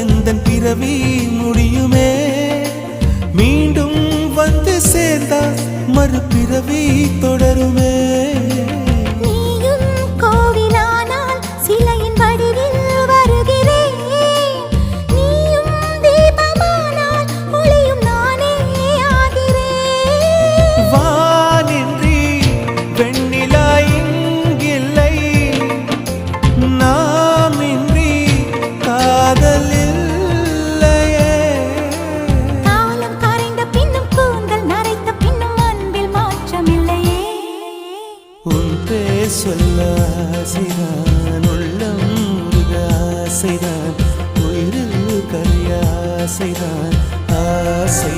எந்தன் பிறவி முடியுமே. மீண்டும் வந்து சேர்ந்தால் மறுபிறவி தொடருமே. சொல்ல ஆசைதான், உள்ளம் முருக ஆசைதான், உயிரில் கரிய ஆசைதான், ஆசை